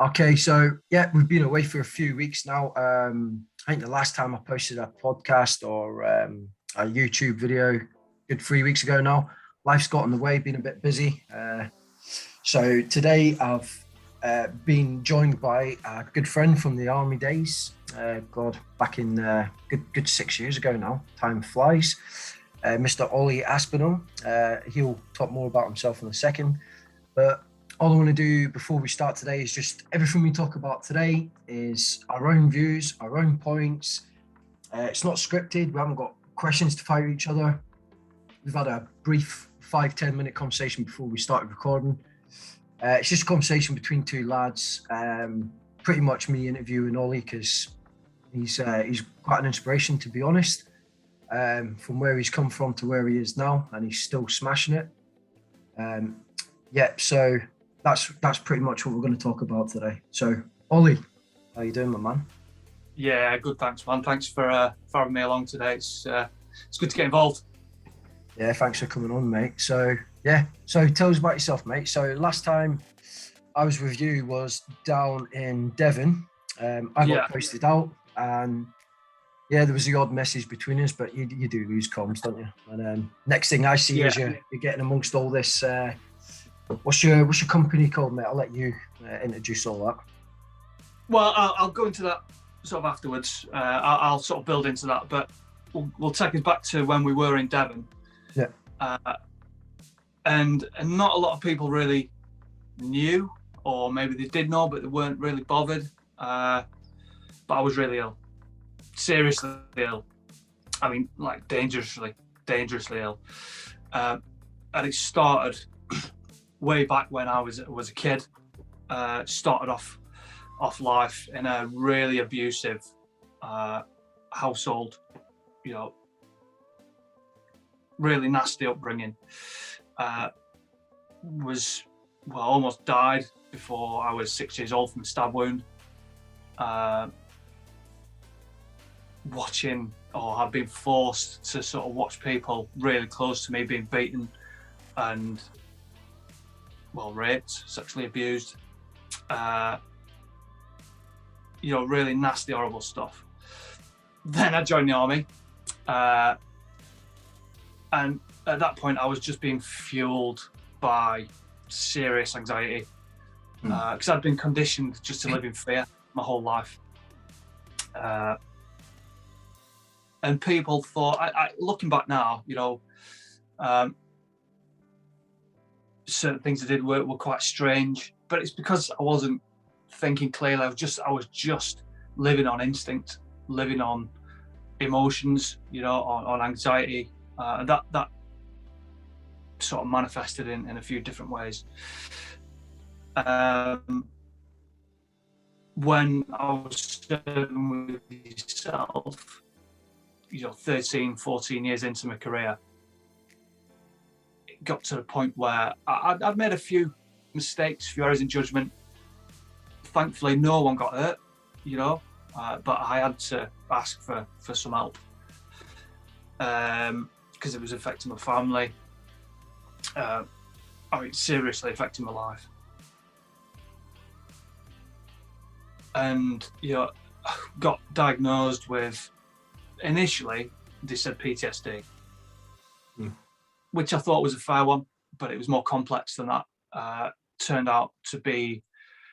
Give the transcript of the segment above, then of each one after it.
Okay, so yeah, we've been away for a few weeks now. I think the last time I posted a podcast or a YouTube video, good 3 weeks ago now. Life's got in the way, been a bit busy. So today I've been joined by a good friend from the army days. God, back in good 6 years ago now. Time flies. Mr. Oli Aspinal. He'll talk more about himself in a second. But all I want to do before we start today is just everything we talk about today is our own views, our own points. It's not scripted. We haven't got questions to fire each other. We've had a brief 5-10 minute conversation before we started recording. It's just a conversation between two lads. Pretty much me interviewing Ollie because he's quite an inspiration, to be honest. From where he's come from to where he is now, and he's still smashing it. So that's pretty much what we're going to talk about today. So, Ollie, how you doing, my man? Yeah, good. Thanks, man. Thanks for having me along today. It's good to get involved. Yeah, thanks for coming on, mate. So tell us about yourself, mate. So last time I was with you was down in Devon. I got posted out, and yeah, there was the odd message between us, but you do lose comms, don't you? And next thing I see is you're getting amongst all this. What's your company called, mate? I'll let you introduce all that. Well, I'll go into that sort of afterwards. I'll sort of build into that, but we'll take us back to when we were in Devon. Yeah. And not a lot of people really knew, or maybe they did know, but they weren't really bothered. But I was really ill, seriously ill. I mean, like dangerously ill. And it started way back when I was a kid. Started off life in a really abusive household, really nasty upbringing. Almost died before I was 6 years old from a stab wound. Watching, or have been forced to sort of watch people really close to me being beaten and raped, sexually abused, really nasty, horrible stuff. Then I joined the army, and at that point I was just being fueled by serious anxiety, because I'd been conditioned just to live in fear my whole life. And people thought, looking back now, certain things I did were quite strange, but it's because I wasn't thinking clearly. I was just living on instinct, living on emotions, on anxiety, and that sort of manifested in a few different ways. When I was serving with yourself, 13, 14 years into my career, it got to the point where I'd made a few mistakes, a few errors in judgment. Thankfully, no one got hurt, but I had to ask for some help, because it was affecting my family. Seriously affecting my life. And, got diagnosed with, initially, they said PTSD, which I thought was a fair one, but it was more complex than that. Turned out to be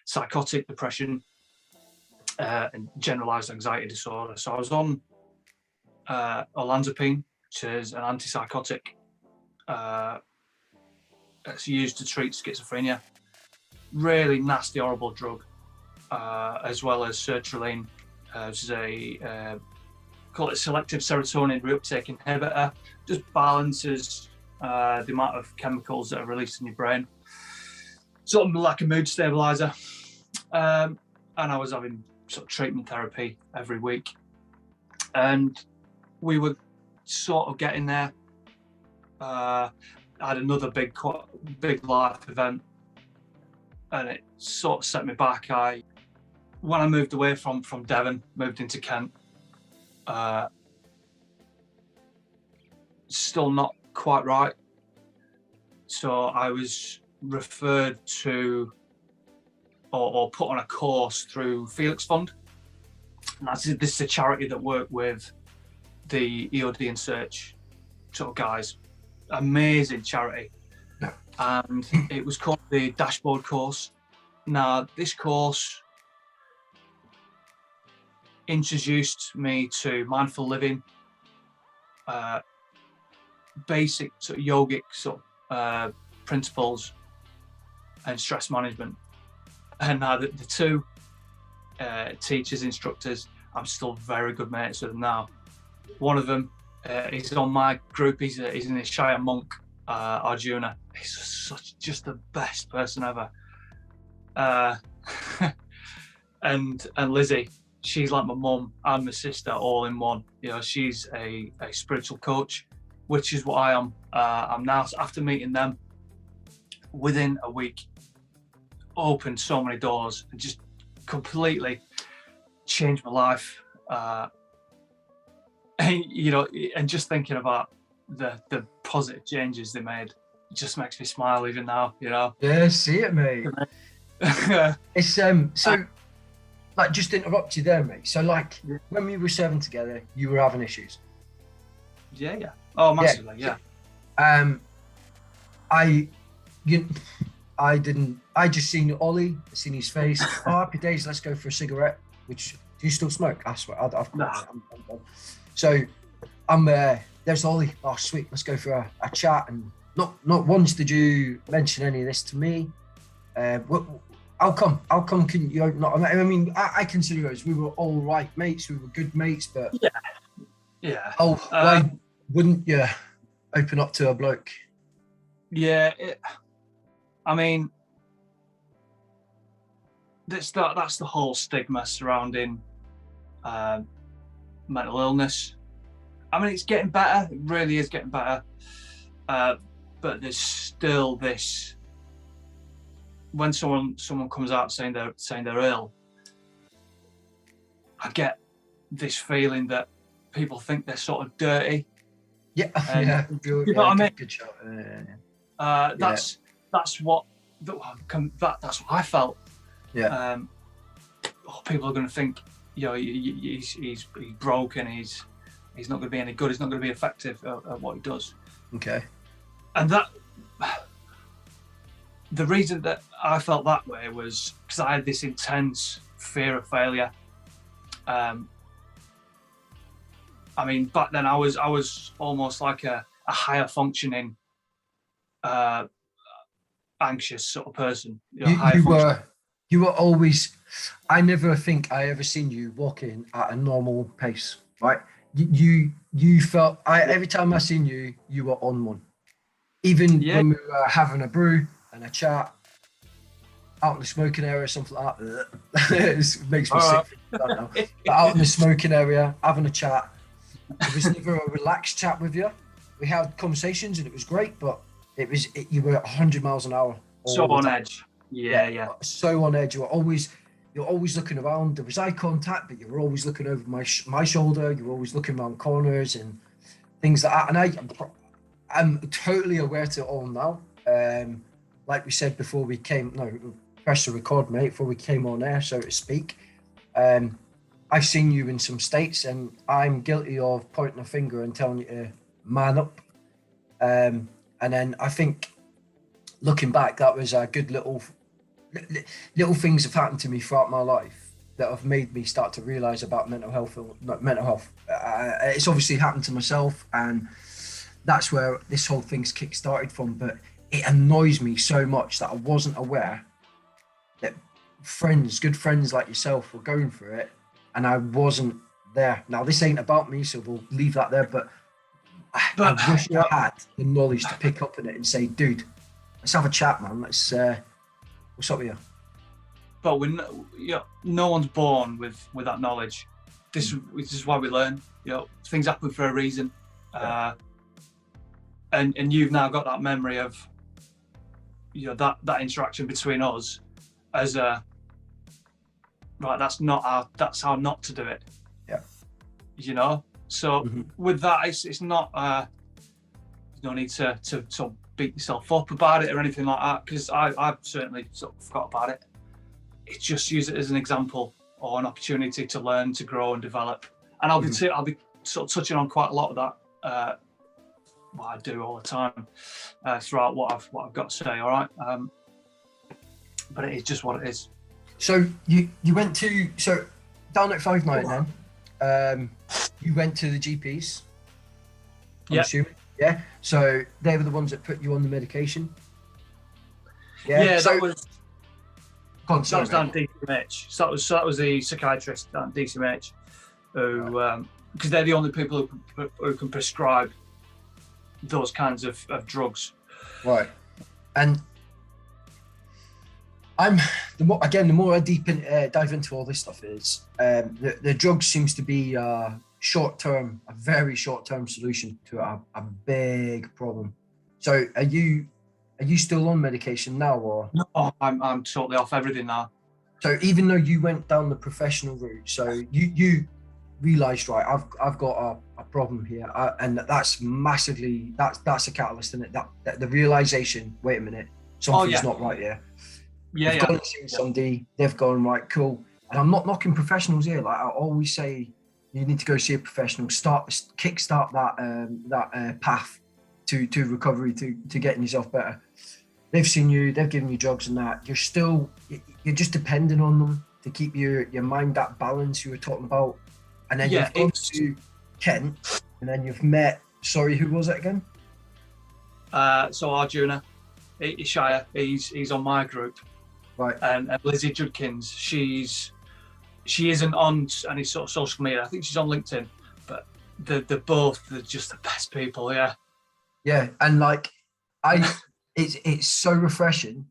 psychotic depression and generalized anxiety disorder. So I was on olanzapine, which is an antipsychotic. It's used to treat schizophrenia. Really nasty, horrible drug, as well as sertraline, which is a call it selective serotonin reuptake inhibitor. Just balances the amount of chemicals that are released in your brain, sort of like a mood stabilizer. And I was having sort of treatment therapy every week, and we were sort of getting there. I had another big life event, and it sort of set me back. When I moved away from Devon, moved into Kent, still not quite right. So I was referred to or put on a course through Felix Fund. And this is a charity that work with the EOD and Search sort of guys. Amazing charity. Yeah. And it was called the Dashboard course. Now, this course introduced me to mindful living, basic sort of yogic sort of principles, and stress management. And now the two teachers, instructors, I'm still very good mates with them now. One of them is on my group. He's an Ishaya monk, Arjuna. He's just the best person ever. And Lizzie, she's like my mum and my sister all in one. You know, she's a spiritual coach, which is what I am. I'm now. So after meeting them, within a week, opened so many doors and just completely changed my life. And, you know, and just thinking about the positive changes they made, it just makes me smile even now. You know. Yeah, see it, mate. It's so. Like, just to interrupt you there, mate. So, like, when we were serving together, you were having issues. Yeah. Oh, massively, yeah. I just seen Oli, seen his face. Oh, happy days, let's go for a cigarette. Which, do you still smoke? I swear, I've got it. So, I'm there's Oli. Oh, sweet, let's go for a chat. And not once did you mention any of this to me. How come can you not? I mean, I consider us, we were all right mates, we were good mates, but yeah. Oh, why wouldn't you open up to a bloke? Yeah, I mean, that's the whole stigma surrounding mental illness. I mean, it's getting better. It really is getting better, but there's still this. When someone comes out saying they're ill, I get this feeling that people think they're sort of dirty. Yeah, you know what I mean? Good shot. That's what I felt. Yeah. People are going to think, you know, he's broken. He's not going to be any good. He's not going to be effective at what he does. Okay. And that. The reason that I felt that way was because I had this intense fear of failure. I mean, back then I was almost like a higher functioning, anxious sort of person. You were always. I never think I ever seen you walking at a normal pace, right? You felt. Every time I seen you, you were on one. Even when we were having a brew and a chat out in the smoking area, something like that. It makes me sick. But out in the smoking area, having a chat. It was never a relaxed chat with you. We had conversations and it was great, but you were 100 miles an hour. So on edge. Yeah. So on edge. You're always looking around. There was eye contact, but you were always looking over my shoulder. You were always looking around corners and things like that. And I'm totally aware to it all now. Like we said before we press the record, mate, before we came on air, so to speak. I've seen you in some states and I'm guilty of pointing a finger and telling you to man up. And then I think looking back, that was a good little things have happened to me throughout my life that have made me start to realise about mental health. It's obviously happened to myself, and that's where this whole thing's kick-started from. But it annoys me so much that I wasn't aware that good friends like yourself were going through it, and I wasn't there. Now, this ain't about me, so we'll leave that there, but I wish I had the knowledge to pick up on it and say, dude, let's have a chat, man. What's up with you? But no one's born with that knowledge. This is why we learn. You know, things happen for a reason. Yeah. And you've now got that memory of, you know, that interaction between us as a right. That's how not to do it. Yeah. You know. So with that, it's not. There's no need to beat yourself up about it or anything like that, because I've certainly sort of forgot about it. it's just use it as an example or an opportunity to learn, to grow and develop. And I'll be sort of touching on quite a lot of that, what I do all the time throughout what I've got to say. All right, but it is just what it is. So you went to down at 5'9" then. You went to the GPs. I'm assuming. Yeah. So they were the ones that put you on the medication. Yeah. So, that was down at DCMH. So that was the psychiatrist down at DCMH, who because they're the only people who can prescribe those kinds of drugs. Right. And the more I dive into all this stuff is the drug seems to be a very short-term solution to a big problem. So are you still on medication now, or? No, I'm totally off everything now. So even though you went down the professional route, so you realised, right, I've got a problem here, and that's massively that's a catalyst in it. That the realisation, wait a minute, something's not right here. You've gone and seen somebody, they've gone, right, cool. And I'm not knocking professionals here. Like I always say, you need to go see a professional, kickstart that path to recovery, to getting yourself better. They've seen you, they've given you drugs and that. You're just depending on them to keep your mind that balance you were talking about. And then you've gone to Kent, and then you've met, sorry, who was it again? So Arjuna, Ishaya, he's on my group. Right. And Lizzie Judkins, she isn't on any sort of social media. I think she's on LinkedIn, but they're just the best people. Yeah. Yeah, and like it's so refreshing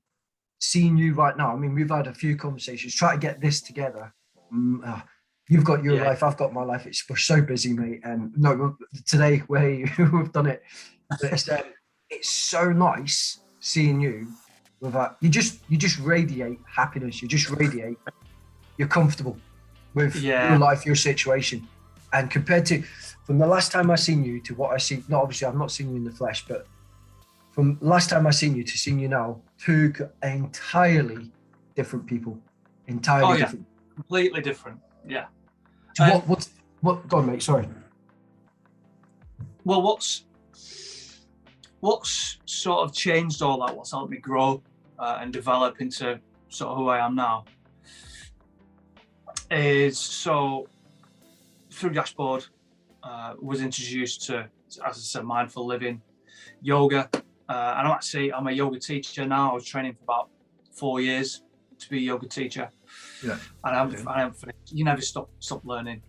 seeing you right now. I mean, we've had a few conversations, try to get this together. You've got your life, I've got my life. We're so busy, mate. And no, today we've done it. But it's so nice seeing you with that. You just radiate happiness. You just radiate. You're comfortable with your life, your situation. And compared to from the last time I seen you to what I see, no, obviously I've not seen you in the flesh, but from last time I seen you to seeing you now, two entirely different people. Entirely different. Completely different. Yeah. So what? Go on, mate. Sorry. Well, what's sort of changed all that? What's helped me grow and develop into sort of who I am now is through Dashboard was introduced to, as I said, mindful living, yoga, and I'm a yoga teacher now. I was training for about 4 years to be a yoga teacher. Yeah. And I haven't finished. You never stop learning,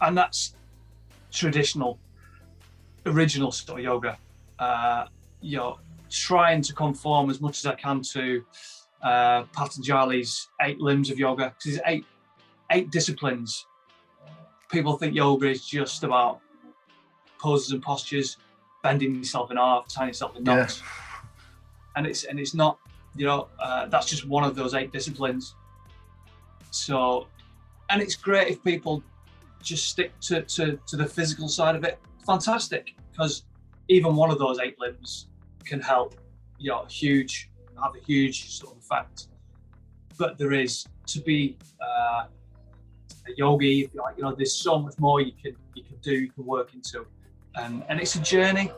and that's traditional, original sort of yoga. Trying to conform as much as I can to Patanjali's 8 limbs of yoga, because there's eight disciplines. People think yoga is just about poses and postures, bending yourself in half, tying yourself in knots, and it's not. That's just one of those 8 disciplines. So, and it's great if people just stick to the physical side of it. Fantastic, because even one of those 8 limbs can help, have a huge sort of effect. But there is to be a yogi, there's so much more you can do, you can work into, and it's a journey.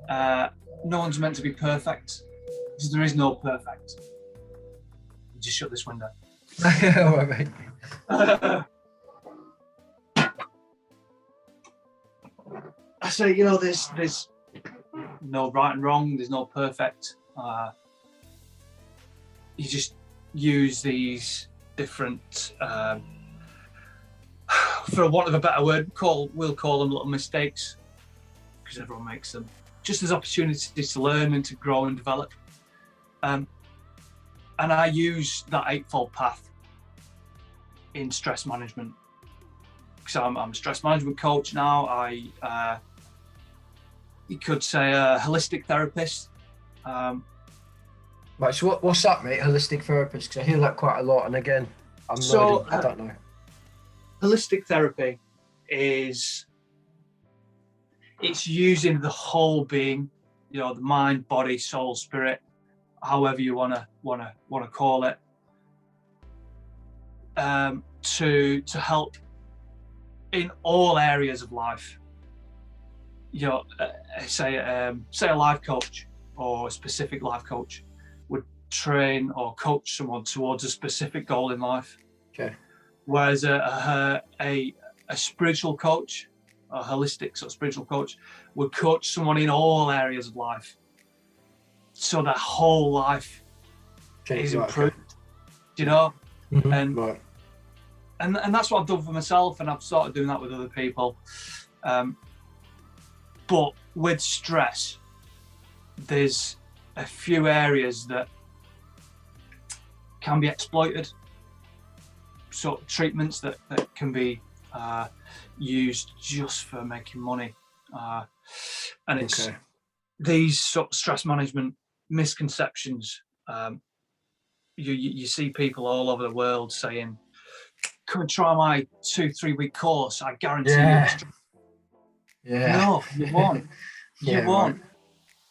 No one's meant to be perfect, because there is no perfect. Just shut this window. All right, mate. I say, there's no right and wrong. There's no perfect. You just use these different, for want of a better word, we'll call them little mistakes, because everyone makes them, just as opportunities to learn and to grow and develop. And I use that 8-fold path in stress management. So I'm a stress management coach now. You could say a holistic therapist. Right, so what's that, mate? Holistic therapist? Because I hear that quite a lot, and again, I don't know. Holistic therapy it's using the whole being, the mind, body, soul, spirit, however you wanna call it, to help in all areas of life. You know, say a life coach or a specific life coach would train or coach someone towards a specific goal in life. Okay. Whereas a spiritual coach, a holistic sort of spiritual coach, would coach someone in all areas of life, so their whole life is improved. Okay. You know, and that's what I've done for myself, and I've started doing that with other people. But with stress, there's a few areas that can be exploited. Sort of treatments that can be used just for making money. And it's these sort of stress management misconceptions. You see people all over the world saying, "Come and try my 2-3 week course. I guarantee you." No, you won't. You won't. Right.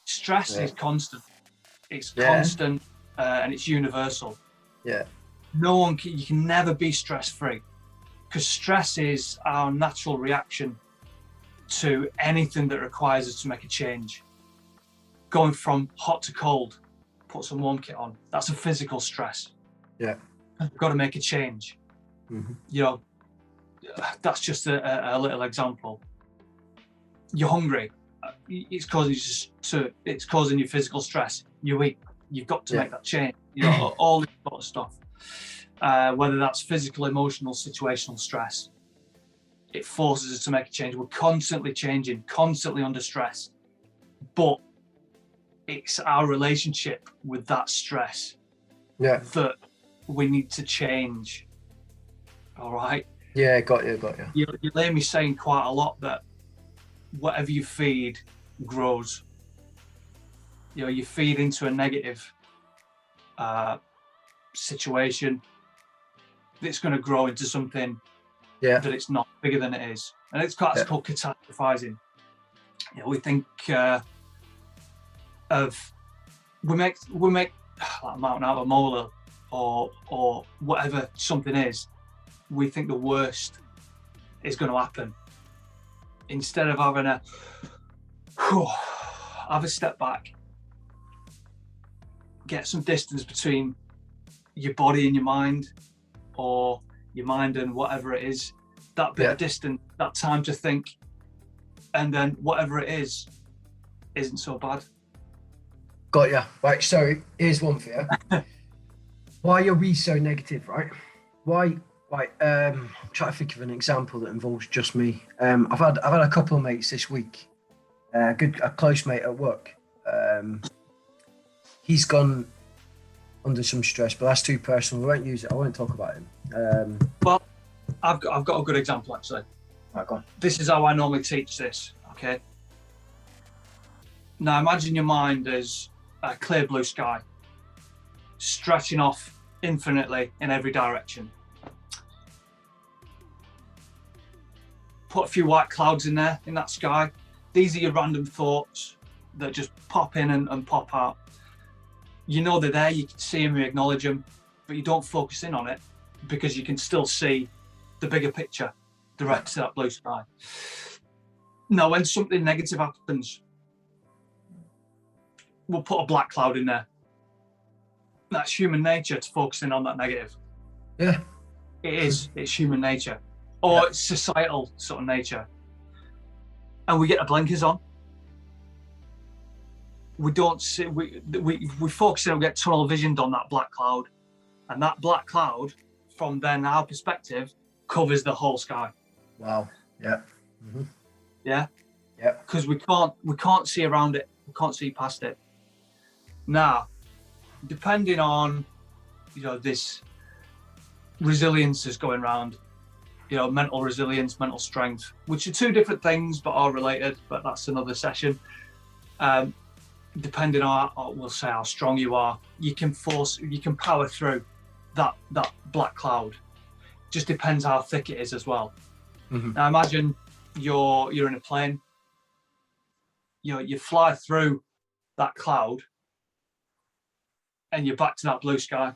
Stress is constant. It's constant, and it's universal. Yeah. You can never be stress-free, because stress is our natural reaction to anything that requires us to make a change. Going from hot to cold, put some warm kit on. That's a physical stress. Yeah. You've got to make a change. Mm-hmm. You know, that's just a little example. You're hungry. It's causing you physical stress. You eat. You've got to make that change. You know, all this sort of stuff. Whether that's physical, emotional, situational stress, it forces us to make a change. We're constantly changing, constantly under stress. But it's our relationship with that stress that we need to change. All right? Yeah, got you. You hear me saying quite a lot that whatever you feed grows. You know, you feed into a negative situation, it's going to grow into something that it's not, bigger than it is. And it's called catastrophizing. You know, we think we make like a mountain out of a molehill, or whatever something is. We think the worst is going to happen, instead of having have a step back, get some distance between your body and your mind, or your mind and whatever it is, that bit of distance, that time to think, and then whatever it is isn't so bad. Got ya. Right, so here's one for you. Why are we so negative, right? Why? Right, I'm trying to think of an example that involves just me. I've had a couple of mates this week. A close mate at work. He's gone under some stress, but that's too personal. We won't use it. I won't talk about him. Well, I've got a good example actually. Right, go on. This is how I normally teach this. Okay. Now imagine your mind as a clear blue sky, stretching off infinitely in every direction. Put a few white clouds in there, in that sky. These are your random thoughts that just pop in and pop out. You know they're there, you can see them, you acknowledge them, but you don't focus in on it because you can still see the bigger picture, the rest of that blue sky. Now, when something negative happens, we'll put a black cloud in there. That's human nature to focus in on that negative. Yeah. It is, it's human nature. Or it's societal sort of nature. And we get the blinkers on. We don't see, we focus in and get tunnel visioned on that black cloud. And that black cloud, from then our perspective, covers the whole sky. Wow. Yeah. Mm-hmm. Yeah? Yeah. Because we can't see around it. We can't see past it. Now, depending on, you know, this resilience is going around, you know, mental resilience, mental strength, which are two different things but are related, but that's another session. Depending on, we'll say, how strong you are, you can power through that black cloud. Just depends how thick it is as well. Mm-hmm. Now imagine you're in a plane, you know, you fly through that cloud and you're back to that blue sky.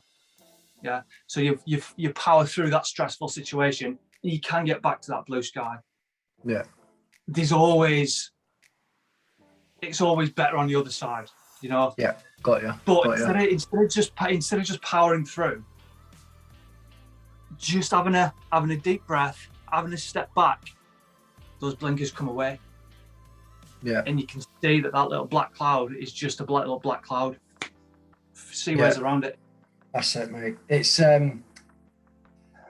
Yeah. So you power through that stressful situation. And you can get back to that blue sky. Yeah. It's always better on the other side, you know. Yeah. Got you. But instead of just powering through, just having a deep breath, having a step back, those blinkers come away. Yeah. And you can see that little black cloud is just a little black cloud. See ways around it. That's it, mate. It's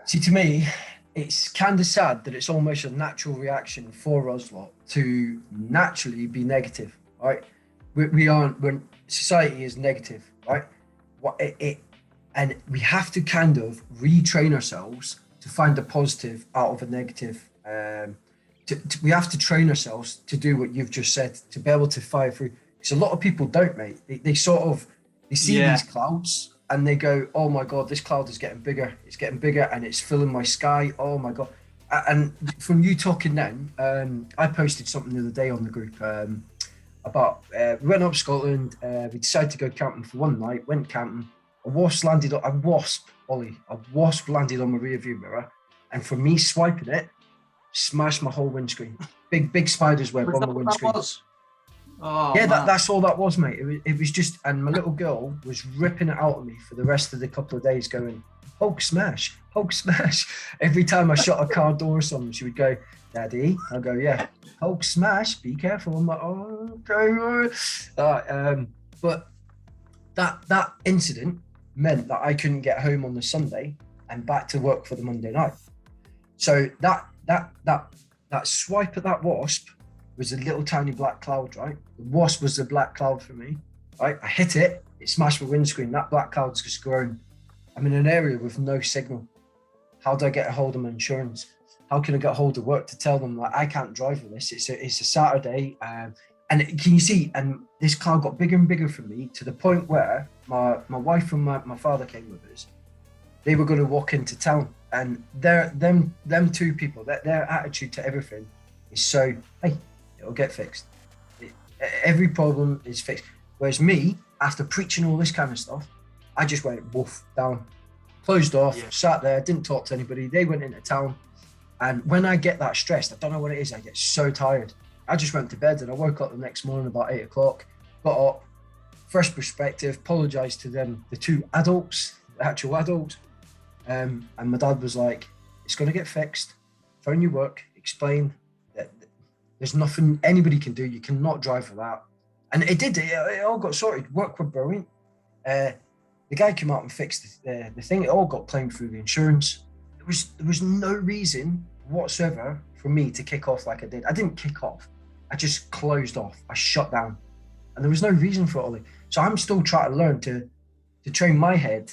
see, to me, it's kind of sad that it's almost a natural reaction for us lot to naturally be negative, right? We aren't, when society is negative, right? And we have to kind of retrain ourselves to find the positive out of a negative. We have to train ourselves to do what you've just said, to be able to fire through. Because a lot of people don't, mate. They see these clouds and they go, oh my God, this cloud is getting bigger. It's getting bigger and it's filling my sky. Oh my God. And from you talking then, I posted something the other day on the group about, we went up Scotland, we decided to go camping for one night, went camping. A wasp landed on my rear view mirror. And for me swiping it, smashed my whole windscreen. Big spider's web on my windscreen. Oh, yeah, that's all that was, mate. It was just, and my little girl was ripping it out of me for the rest of the couple of days, going, Hulk smash, Hulk smash. Every time I shut a car door or something, she would go, Daddy. I'll go, yeah, Hulk smash, be careful. I'm like, oh, okay. But that incident meant that I couldn't get home on the Sunday and back to work for the Monday night. So that swipe at that wasp was a little tiny black cloud, right? The wasp was the black cloud for me, right? I hit it, it smashed my windscreen. That black cloud's just grown. I'm in an area with no signal. How do I get a hold of my insurance? How can I get a hold of work to tell them that I can't drive with this? It's a Saturday. And can you see, and this cloud got bigger and bigger for me to the point where my wife and my father came with us. They were going to walk into town, and them two people, their attitude to everything is so, hey, it'll get fixed. Every problem is fixed. Whereas me, after preaching all this kind of stuff, I just went woof down, closed off, sat there, didn't talk to anybody. They went into town, and when I get that stressed, I don't know what it is. I get so tired. I just went to bed, and I woke up the next morning about 8 o'clock, got up, fresh perspective, apologized to them, the two adults, the actual adults. And my dad was like, it's going to get fixed. Phone your work, explain that there's nothing anybody can do. You cannot drive for that. And it did. It all got sorted. Work were brilliant. The guy came out and fixed the thing. It all got claimed through the insurance. There was no reason whatsoever for me to kick off like I did. I didn't kick off. I just closed off. I shut down. And there was no reason for it, Ollie. So I'm still trying to learn to train my head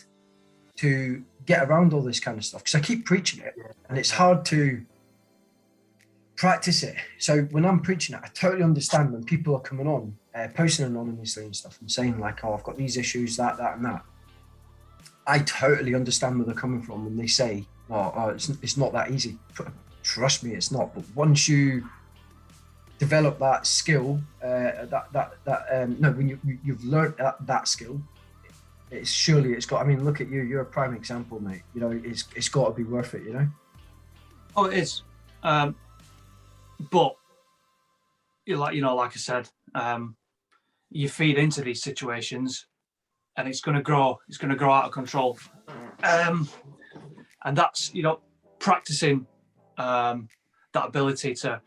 to get around all this kind of stuff, because I keep preaching it and it's hard to practice it. So when I'm preaching it, I totally understand when people are coming on, posting anonymously and stuff and saying like, oh, I've got these issues, that and that. I totally understand where they're coming from when they say, oh, it's not that easy. Trust me, it's not. But once you develop that skill, when you've learned that skill, it's got. I mean, look at you. You're a prime example, mate. You know, it's got to be worth it. You know. Oh, it is. But like I said, you feed into these situations, and it's going to grow. It's going to grow out of control. And that's practicing that ability to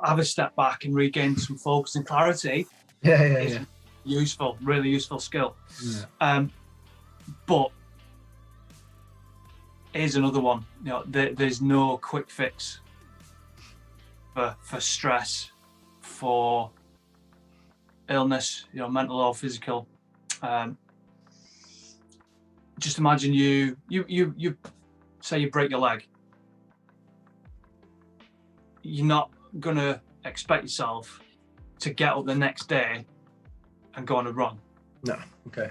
have a step back and regain some focus and clarity. Yeah. Useful, really useful skill. Yeah. But here's another one. There's no quick fix for stress, for illness, mental or physical. Just imagine you say you break your leg. You're not gonna expect yourself to get up the next day and go on a run. No. Okay.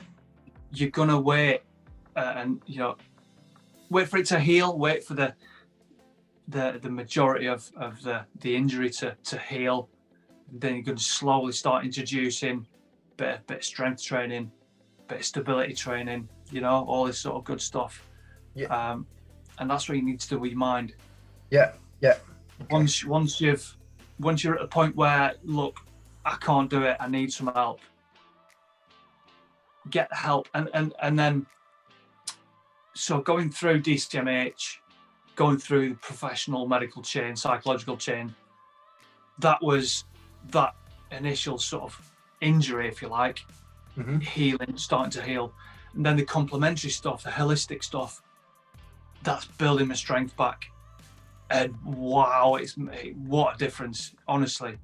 You're gonna wait, and wait for it to heal. Wait for the majority of the injury to heal. Then you're going to slowly start introducing bit of strength training, bit of stability training, you know, all this sort of good stuff. Yeah. And that's what you need to do with your mind. Yeah. Yeah. Okay. Once you're at a point where, look, I can't do it, I need some help, get help. And then, so going through DCMH, going through the professional medical chain, psychological chain, that was that initial sort of injury, if you like, healing, starting to heal. And then the complementary stuff, the holistic stuff, that's building my strength back. And wow, what a difference, honestly.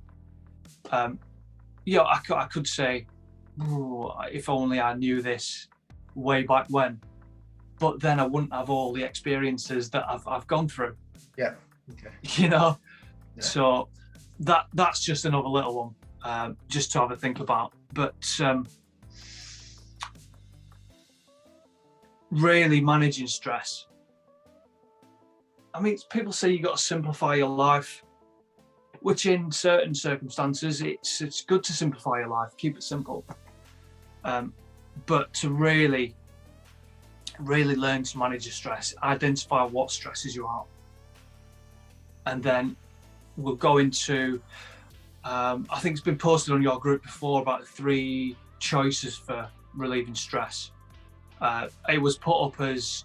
Yeah, I could say, if only I knew this way back when, but then I wouldn't have all the experiences that I've gone through. Yeah. Okay. You know, Yeah. So that's just another little one, just to have a think about. But really managing stress. I mean, people say you got to simplify your life, which in certain circumstances, it's good to simplify your life, keep it simple. But to really learn to manage your stress, identify what stresses you out. And then we'll go into, I think it's been posted on your group before about the 3 choices for relieving stress. It was put up as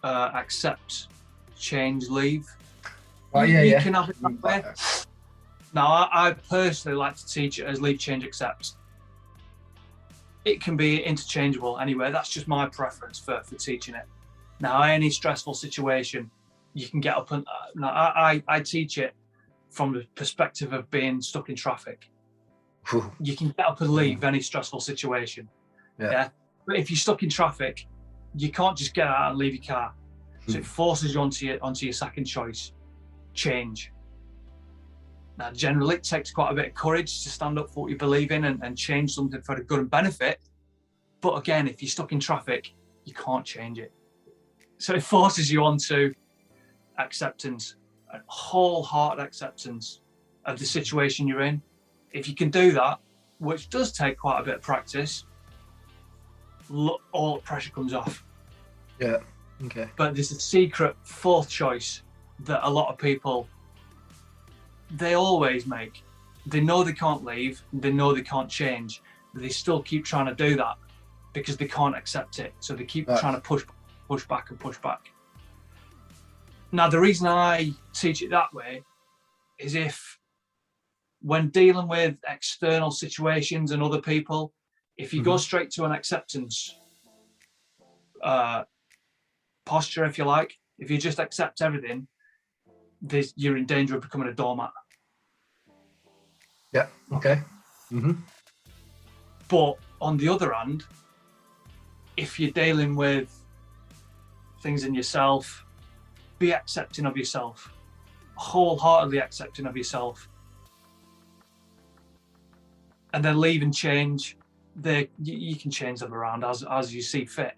accept, change, leave. Oh, yeah, you yeah. can have it that way. Now, I personally like to teach it as leave, change, accept. It can be interchangeable anyway. That's just my preference for teaching it. Now, any stressful situation, you can get up and I teach it from the perspective of being stuck in traffic. You can get up and leave any stressful situation. Yeah. But if you're stuck in traffic, you can't just get out and leave your car. So it forces you onto your second choice, change. Now, generally, it takes quite a bit of courage to stand up for what you believe in and change something for the good and benefit. But again, if you're stuck in traffic, you can't change it. So it forces you onto acceptance, a wholehearted acceptance of the situation you're in. If you can do that, which does take quite a bit of practice, all pressure comes off. Yeah. Okay. But there's a secret 4th choice that a lot of people, they always make. They know they can't leave, they know they can't change, but they still keep trying to do that because they can't accept it. So they keep trying to push back and push back. Now, the reason I teach it that way is when dealing with external situations and other people, if you go straight to an acceptance posture, if you like, if you just accept everything, you're in danger of becoming a doormat. Yeah. Okay. But on the other hand, if you're dealing with things in yourself, be accepting of yourself, wholeheartedly accepting of yourself, and then leave and change. You can change them around as you see fit.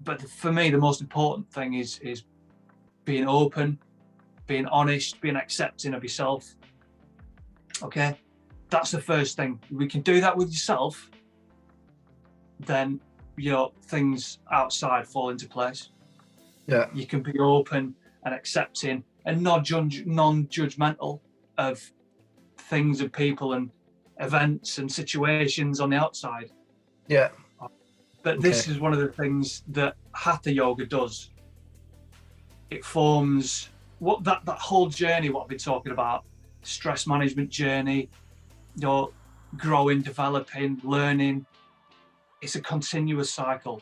But for me, the most important thing is being open, being honest, being accepting of yourself. Okay, that's the first thing. We can do that with yourself, then things outside fall into place. Yeah. You can be open and accepting and non-judgmental of things and people and events and situations on the outside. Yeah. But this is one of the things that Hatha Yoga does. It forms that whole journey, what I've been talking about, stress management journey, growing, developing, learning. It's a continuous cycle.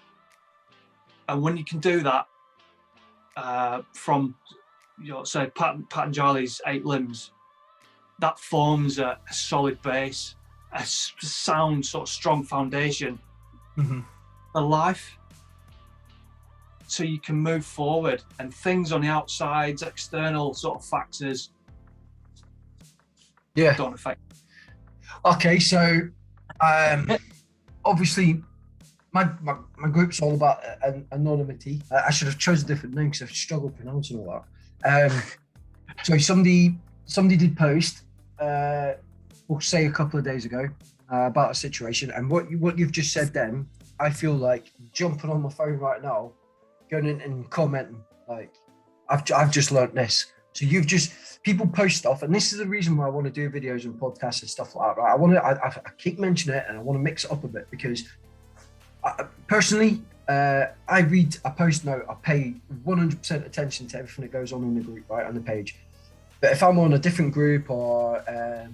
And when you can do that from, say, Patanjali's 8 limbs, that forms a solid base, a sound, sort of strong foundation for life. So you can move forward, and things on the outside, external sort of factors, don't affect. Okay, so obviously my group's all about anonymity. I should have chosen a different name because I've struggled pronouncing all that. So somebody did post, we'll say a couple of days ago, about a situation, and what you've just said then, I feel like jumping on my phone right now, going in and commenting, like, I've just learnt this. So people post stuff, and this is the reason why I want to do videos and podcasts and stuff like that, right? I keep mentioning it, and I want to mix it up a bit, because personally, I read a post note, I pay 100% attention to everything that goes on in the group, right, on the page. But if I'm on a different group, or a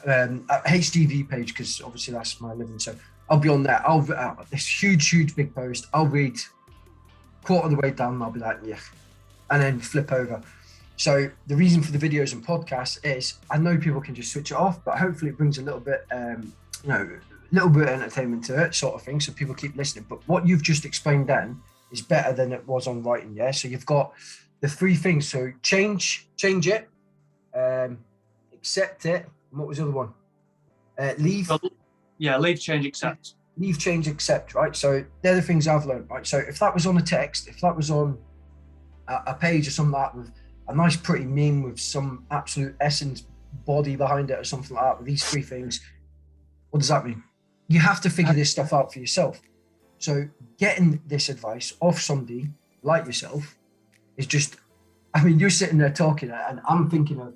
HGV page, because obviously that's my living, so I'll be on there. This huge big post, I'll read quarter of the way down, and I'll be like, yeah, and then flip over. So the reason for the videos and podcasts is, I know people can just switch it off, but hopefully it brings a little bit, little bit of entertainment to it, sort of thing, so people keep listening. But what you've just explained then is better than it was on writing, yeah? So you've got the three things. So change it, accept it, and what was the other one? Leave. Yeah, leave, change, accept. Leave, change, accept, right? So they're the things I've learned, right? So if that was on a text, if that was on a page or something like that, with a nice pretty meme with some absolute essence body behind it or something like that, with these three things, what does that mean? You have to figure this stuff out for yourself. So getting this advice off somebody like yourself is just, I mean, you're sitting there talking, and I'm thinking of,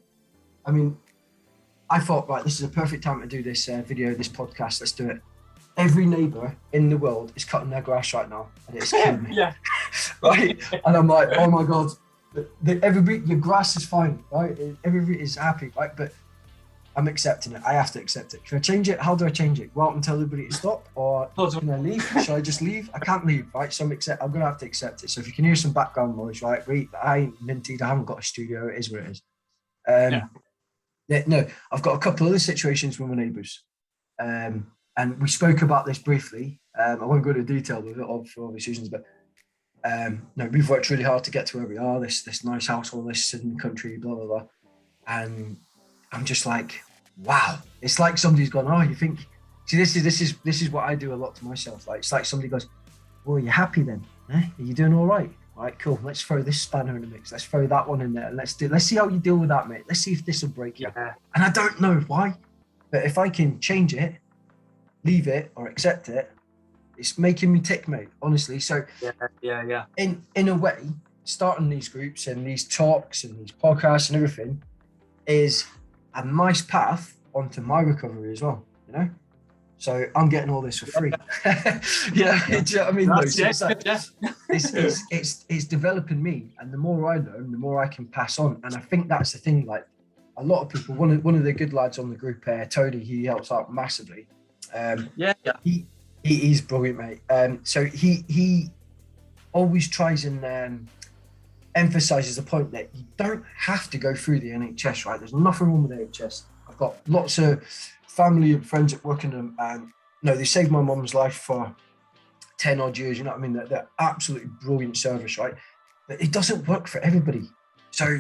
I mean, I thought, right, this is a perfect time to do this video, this podcast, let's do it. Every neighbour in the world is cutting their grass right now, and it's killing me. Yeah. Right? And I'm like, oh my God, everybody, your grass is fine, right? Everybody is happy, right? But I'm accepting it. I have to accept it. Can I change it? How do I change it? Go out and tell everybody to stop, or can I leave? Should I just leave? I can't leave, right? So I'm going to have to accept it. So if you can hear some background noise, right? I ain't minted. I haven't got a studio. It is what it is. No, I've got a couple other situations with my neighbours. And we spoke about this briefly. I won't go into detail with it for obvious reasons, but no, we've worked really hard to get to where we are, this nice house, all this in the country, blah, blah, blah. And I'm just like, wow. It's like somebody's gone, oh, you think, see, this is what I do a lot to myself. Like, it's like somebody goes, well, you're happy then? Eh? Are you doing all right? All right, cool. Let's throw this spanner in the mix. Let's throw that one in there. Let's see how you deal with that, mate. Let's see if this will break you. Yeah. And I don't know why, but if I can change it, leave it, or accept it, it's making me tick, mate, honestly. So yeah. In a way, starting these groups and these talks and these podcasts and everything is a nice path onto my recovery as well, you know? So I'm getting all this for free. Yeah, do you know what I mean? It's developing me, and the more I learn, the more I can pass on. And I think that's the thing, like a lot of people, one of the good lads on the group, Tony, he helps out massively. He's brilliant, mate. So he always tries and emphasizes the point that you don't have to go through the NHS, right? There's nothing wrong with the NHS. I've got lots of family and friends that work in them, and they saved my mum's life for 10 odd years, you know what I mean? They're absolutely brilliant service, right? But it doesn't work for everybody. So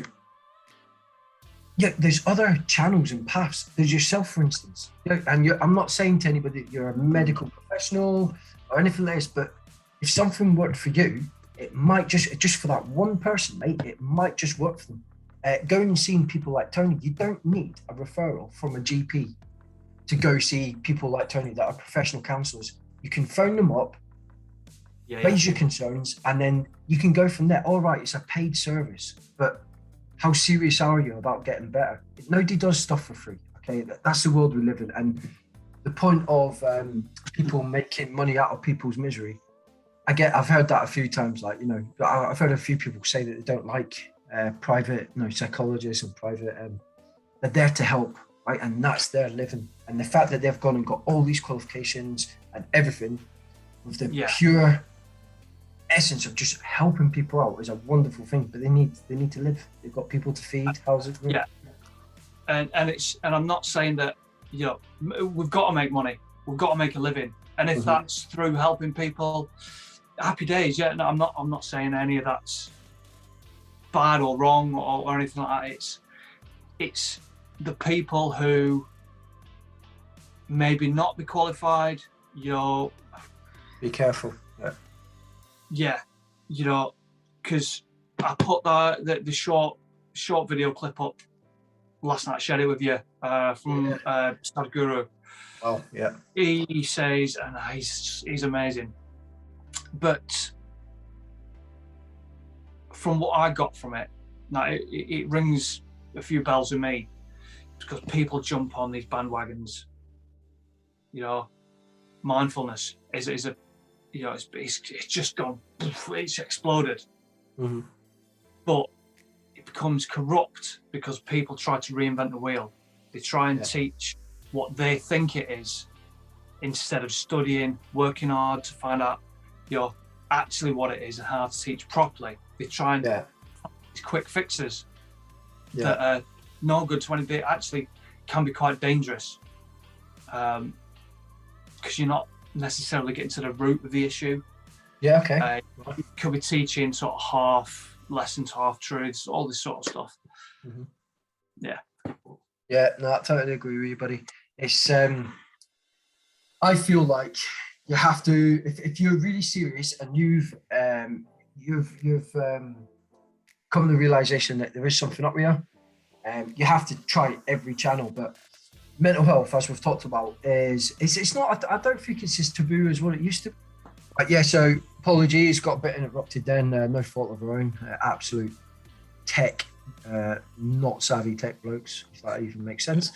yeah, there's other channels and paths. There's yourself, for instance. I'm not saying to anybody that you're a medical professional or anything like this, but if something worked for you, it might just for that one person, mate, it might just work for them. Going and seeing people like Tony, you don't need a referral from a GP to go see people like Tony that are professional counsellors. You can phone them up, raise your concerns, and then you can go from there. All right, it's a paid service, but how serious are you about getting better? Nobody does stuff for free, okay? That's the world we live in. And the point of people making money out of people's misery, I've heard that a few times, like, I've heard a few people say that they don't like private, psychologists and private, they're there to help, right? And that's their living. And the fact that they've gone and got all these qualifications and everything with the pure essence of just helping people out is a wonderful thing. But they need to live. They've got people to feed, houses. Yeah, and I'm not saying that we've got to make money, we've got to make a living, and if that's through helping people, happy days. Yeah, no, I'm not saying any of that's bad or wrong or anything like that. It's the people who maybe not be qualified. Be careful. Yeah, because I put the short video clip up last night. I shared it with you from Sadhguru. Oh, yeah. He says, and he's amazing. But from what I got from it, now it rings a few bells with me, because people jump on these bandwagons. You know, mindfulness is a, you know, it's just gone, it's exploded. Mm-hmm. But it becomes corrupt because people try to reinvent the wheel. They try and teach what they think it is, instead of studying, working hard to find out, you know, actually what it is and how to teach properly. They try and find these quick fixes that are no good to anything. They actually can be quite dangerous, because you're not necessarily getting to the root of the issue. Yeah, okay. You could be teaching sort of half lessons, half truths, all this sort of stuff. Mm-hmm. Yeah. Yeah, no, I totally agree with you, buddy. It's I feel like you have to, if you're really serious and you've come to the realization that there is something up with you, you have to try every channel. But mental health, as we've talked about, it's not, I don't think it's as taboo as what it used to be. But yeah, so apologies, got a bit interrupted then, no fault of our own, absolute tech, not savvy tech blokes, if that even makes sense.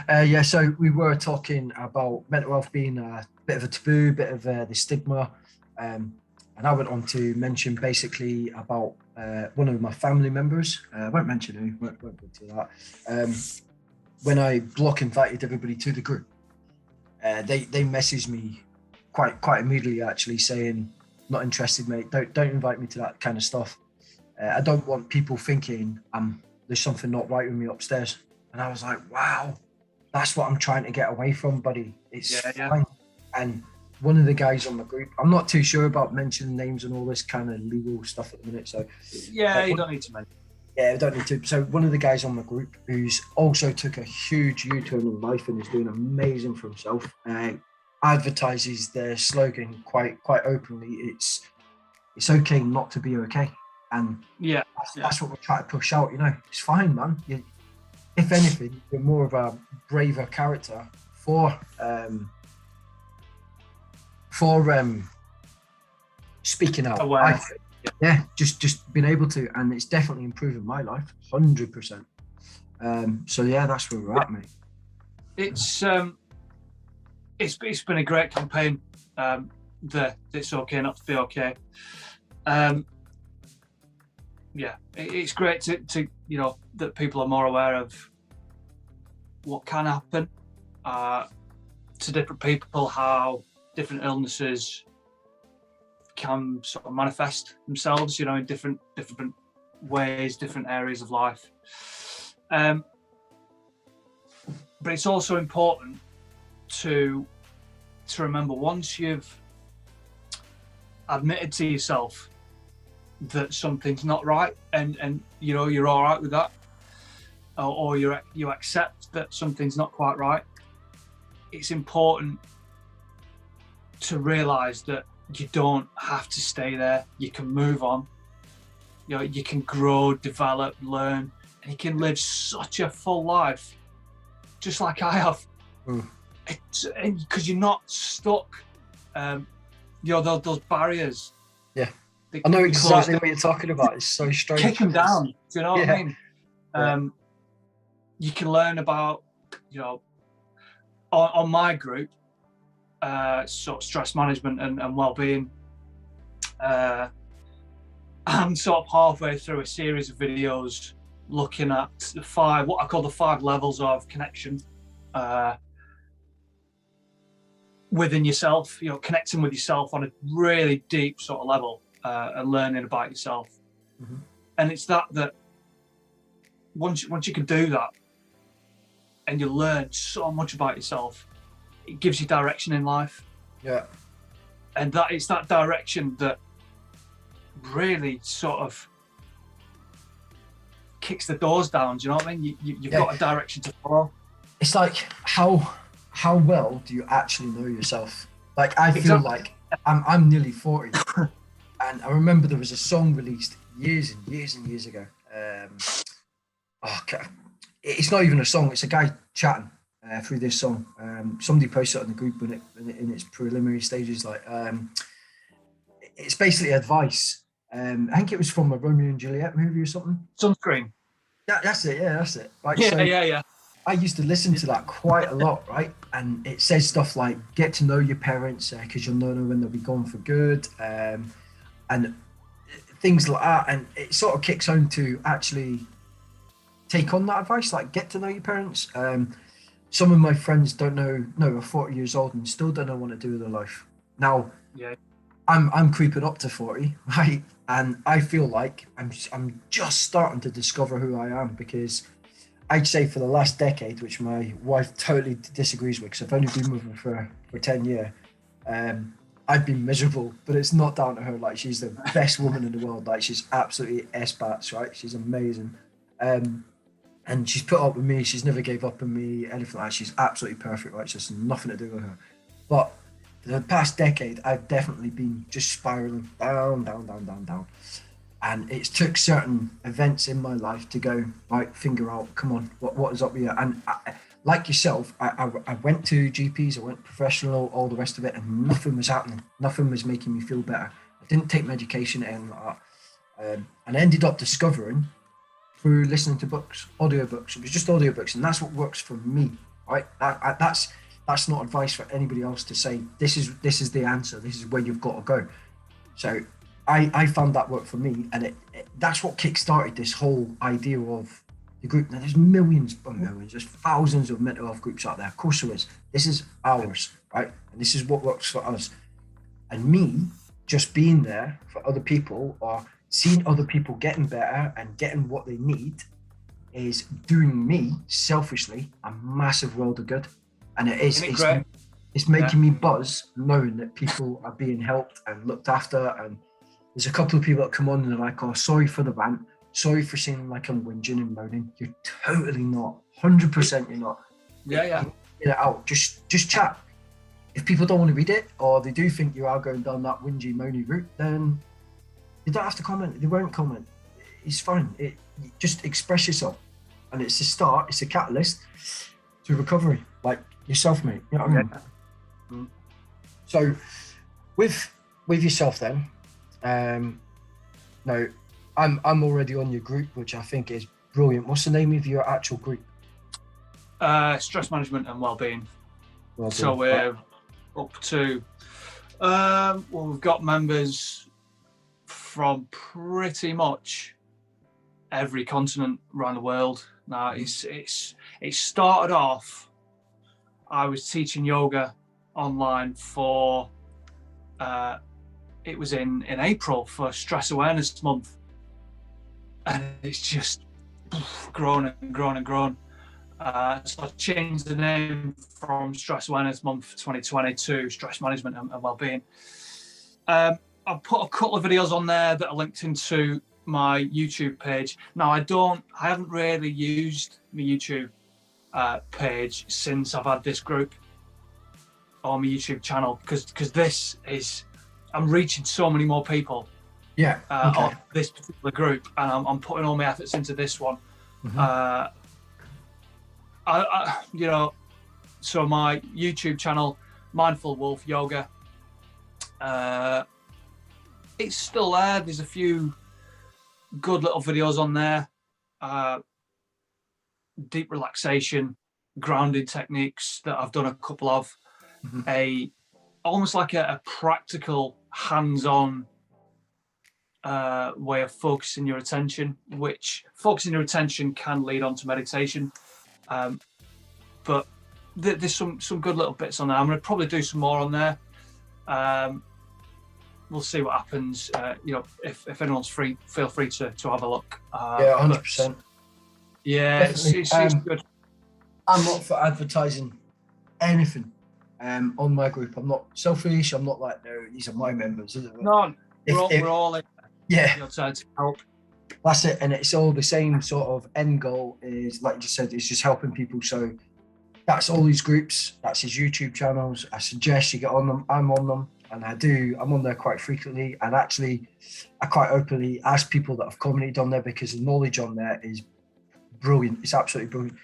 Yeah, so we were talking about mental health being a bit of a taboo, bit of the stigma, and I went on to mention basically about one of my family members. I won't mention who, won't go into that. When I block invited everybody to the group, they messaged me quite immediately, actually, saying, "Not interested, mate. Don't invite me to that kind of stuff. I don't want people thinking there's something not right with me upstairs." And I was like, wow, that's what I'm trying to get away from, buddy. It's fine. And one of the guys on the group, I'm not too sure about mentioning names and all this kind of legal stuff at the minute. So yeah, you don't need to mention. Yeah, we don't need to. So one of the guys on the group, who's also took a huge U-turn in life and is doing amazing for himself, advertises their slogan quite openly. It's okay not to be okay. And that's what we're trying to push out. You know, it's fine, man. If anything, you're more of a braver character for speaking out. Just being able to, and it's definitely improving my life, 100%. So yeah, that's where we're at, mate. It's been a great campaign. It's okay not to be okay. Yeah, it's great to you know, that people are more aware of what can happen to different people, how different illnesses can sort of manifest themselves, you know, in different ways, different areas of life. But it's also important to remember, once you've admitted to yourself that something's not right, and you know, you're all right with that, or you accept that something's not quite right, it's important to realize that you don't have to stay there. You can move on. You know, you can grow, develop, learn, and you can live such a full life, just like I have. Because you're not stuck. You know, those barriers. Yeah, I know exactly what you're talking about. It's so strange. Kick them down. Do you know what I mean? You can learn about, you know, on my group, sort of stress management and well-being. I'm sort of halfway through a series of videos looking at what I call the 5 levels of connection within yourself. You know, connecting with yourself on a really deep sort of level, and learning about yourself. Mm-hmm. And it's that once you can do that, and you learn so much about yourself, it gives you direction in life. Yeah. And it's that direction that really sort of kicks the doors down. Do you know what I mean? You've got a direction to follow. It's like, how well do you actually know yourself? Like, I feel like I'm nearly 40, and I remember there was a song released years and years and years ago. It's not even a song, it's a guy chatting, through this song. Somebody posted it on the group in its preliminary stages. Like, it's basically advice. I think it was from a Romeo and Juliet movie or something. Sunscreen. Yeah, that's it. Yeah, that's it. Right. Yeah, So yeah. I used to listen to that quite a lot, right? And it says stuff like, get to know your parents because you'll know when they'll be gone for good, and things like that. And it sort of kicks home to actually take on that advice, like get to know your parents. Some of my friends are 40 years old and still don't know what to do with their life. Now, yeah. I'm creeping up to 40, right? And I feel like I'm just starting to discover who I am, because I'd say for the last decade, which my wife totally disagrees with, because I've only been with her for 10 years, I've been miserable, but it's not down to her. Like, she's the best woman in the world. Like, she's absolutely S-bats, right? She's amazing. And she's put up with me. She's never gave up on me, anything like that. She's absolutely perfect, right? It's just nothing to do with her. But for the past decade, I've definitely been just spiraling down. And it took certain events in my life to go, right, figure out, come on, what is up here? And like yourself, I went to GPs, I went professional, all the rest of it, and nothing was happening. Nothing was making me feel better. I didn't take medication, anything like that. And I ended up discovering through listening to books, audiobooks. It was just audiobooks, and that's what works for me, right? That's not advice for anybody else to say, this is the answer, this is where you've got to go. So I found that worked for me, and that's what kickstarted this whole idea of the group. Now there's millions, there's thousands of mental health groups out there. Of course there is. This is ours, right? And this is what works for us. And me just being there for other people, or seeing other people getting better and getting what they need, is doing me selfishly a massive world of good. And it's making me buzz knowing that people are being helped and looked after. And there's a couple of people that come on and they're like, oh, sorry for the rant, sorry for seeming like I'm whinging and moaning. You're totally not. 100% you're not. Yeah. Get it out. Just chat. If people don't want to read it, or they do think you are going down that whingy, moany route, then you don't have to comment. They won't comment. It's fine. Just express yourself. And it's a start, it's a catalyst to recovery. Like yourself, mate. You know what I mean? Mm. So with yourself then, now I'm already on your group, which I think is brilliant. What's the name of your actual group? Stress management and wellbeing. So we're up to we've got members from pretty much every continent around the world. Now it started off, I was teaching yoga online for it was in April for Stress Awareness Month, and it's just grown and grown. So I changed the name from Stress Awareness Month 2020 to Stress Management and Wellbeing. I've put a couple of videos on there that are linked into my YouTube page. Now I haven't really used my YouTube page since I've had this group on my YouTube channel, because this is, I'm reaching so many more people. Yeah. On this particular group, and I'm putting all my efforts into this one. Mm-hmm. So my YouTube channel, Mindful Wolf Yoga, it's still there. There's a few good little videos on there. Deep relaxation, grounding techniques that I've done a couple of. Mm-hmm. Almost like a practical, hands-on way of focusing your attention, which focusing your attention can lead on to meditation. But there's some good little bits on there. I'm going to probably do some more on there. We'll see what happens. If anyone's free, feel free to have a look. Yeah, 100%. Yeah, it's good. I'm not for advertising anything on my group. I'm not selfish. I'm not like, no, these are my members. No, we're all in. Yeah. You're trying to help. That's it, and it's all the same sort of end goal. Is like you said, it's just helping people. So that's all these groups. That's his YouTube channels. I suggest you get on them. I'm on them, and I'm on there quite frequently. And actually, I quite openly ask people that have commented on there, because the knowledge on there is brilliant. It's absolutely brilliant.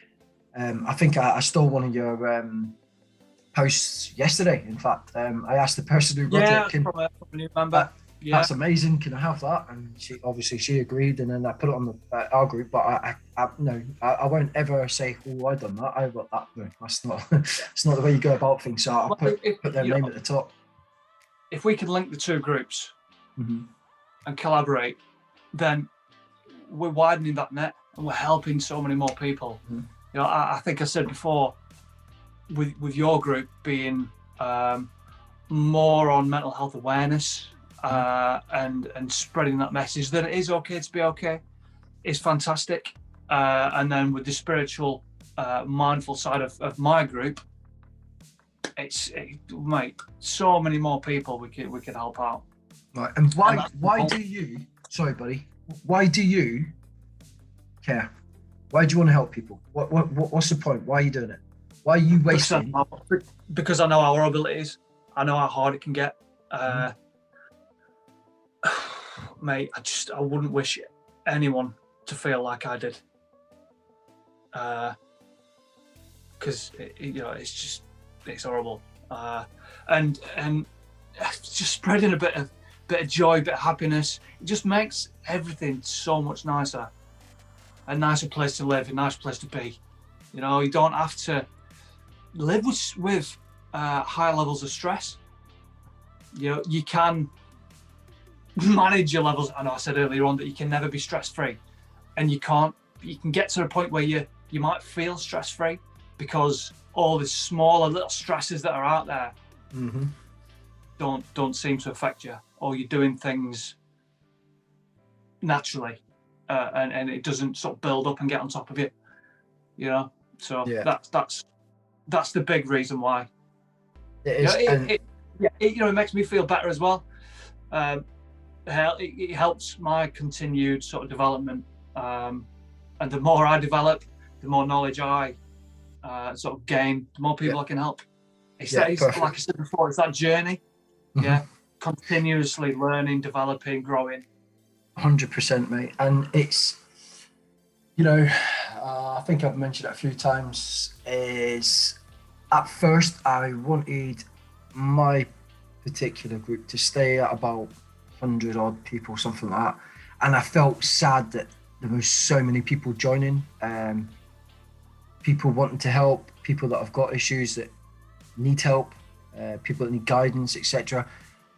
I think I stole one of your posts yesterday. In fact, I asked the person who wrote Yeah, it, from a new member. Yeah. that's amazing. Can I have that? And she agreed, and then I put it on the our group. But I won't ever say, "Oh, I done that. I got that." No, that's not. It's not the way you go about things. So I'll put their name at the top. If we can link the two groups and collaborate, then we're widening that net and we're helping so many more people. You know, I think I said before, with your group being more on mental health awareness and spreading that message that it is okay to be okay is fantastic. And then with the spiritual, mindful side of my group, mate, so many more people we can help out. Right, and why do you? Sorry, buddy. Why do you care? Why do you want to help people? What's the point? Why are you doing it? Why are you wasting? Because I know our abilities. I know how hard it can get. Mate, I wouldn't wish anyone to feel like I did. Because it's horrible. And just spreading a bit of joy, a bit of happiness, it just makes everything so much nicer. A nicer place to live, a nice place to be. You know, you don't have to live with high levels of stress. You know, you can manage your levels. I know I said earlier on that you can never be stress-free, and you can get to a point where you might feel stress-free because all the smaller little stresses that are out there don't seem to affect you, or you're doing things naturally, and it doesn't sort of build up and get on top of you. You know, so that's the big reason why. It is. It makes me feel better as well. It helps my continued sort of development, and the more I develop, the more knowledge I sort of gain, the more people I can help. It's like I said before, it's that journey. Continuously learning, developing, growing. 100%, mate. And it's, I think I've mentioned it a few times, is at first I wanted my particular group to stay at about 100 odd people, something like that. And I felt sad that there was so many people joining, people wanting to help, people that have got issues that need help, people that need guidance, etc.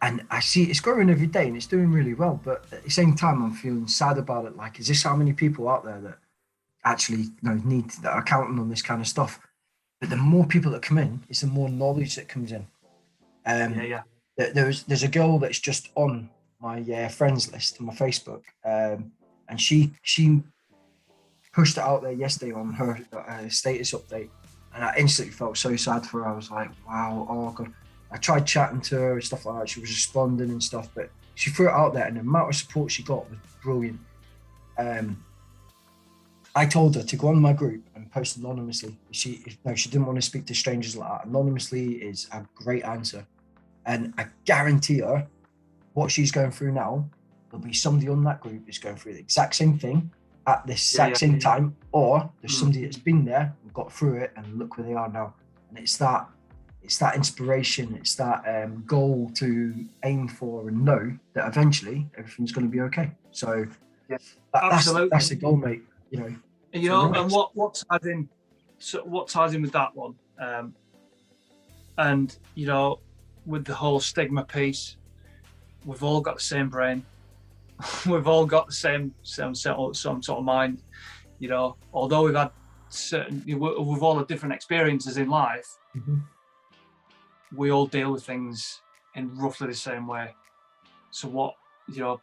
And I see it's growing every day and it's doing really well. But at the same time, I'm feeling sad about it. Like, is this how many people out there that actually that are counting on this kind of stuff? But the more people that come in, it's the more knowledge that comes in. There's a girl that's just on my friends list on my Facebook, and she pushed it out there yesterday on her status update, and I instantly felt so sad for her. I was like, wow, oh god. I tried chatting to her and stuff like that. She was responding and stuff, but she threw it out there, and the amount of support she got was brilliant. I told her to go on my group and post anonymously. She didn't want to speak to strangers like that. Anonymously is a great answer. And I guarantee her what she's going through now, there'll be somebody on that group who's going through the exact same thing at the exact same time, or there's somebody that's been there and got through it and look where they are now. And it's that inspiration, it's that goal to aim for and know that eventually everything's going to be okay. So that's the goal, mate. And what ties in with that one, and with the whole stigma piece, we've all got the same brain, we've all got the same sort of mind. Although we've all had different experiences in life, we all deal with things in roughly the same way. So you'll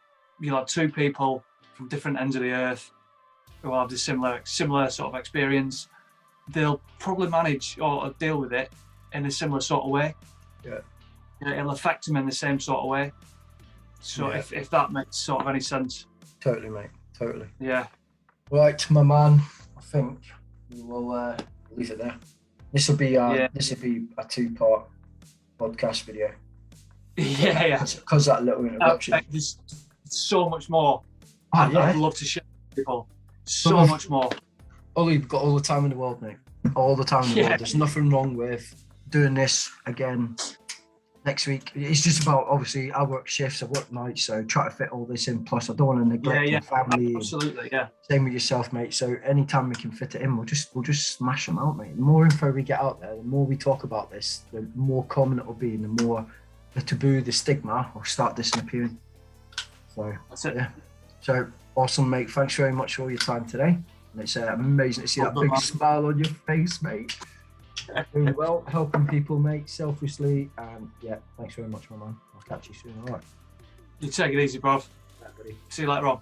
have two people from different ends of the earth who have the similar sort of experience. They'll probably manage or deal with it in a similar sort of way. It'll affect them in the same sort of way. So if that makes sort of any sense. Totally, mate. Totally. Yeah. Right, my man. I think we will leave it there. This will be a 2-part podcast video. Because that little interruption. There's so much more. I'd love to share with people. So much more. Oli, you've got all the time in the world, mate. all the time in the Yeah. world. There's nothing wrong with doing this again next week. It's just about, obviously, I work shifts, I work nights, so try to fit all this in. Plus, I don't want to neglect my family. Absolutely, yeah. Same with yourself, mate. So anytime we can fit it in, we'll just smash them out, mate. The more info we get out there, the more we talk about this, the more common it will be, and the more the taboo, the stigma will start disappearing. So That's it. yeah. So awesome, mate. Thanks very much for all your time today. And it's amazing to see that big smile on your face, mate. Doing well, helping people, mate, selflessly. And yeah, thanks very much, my man. I'll catch you soon. All right. You take it easy, bruv. Yeah, buddy. See you later on.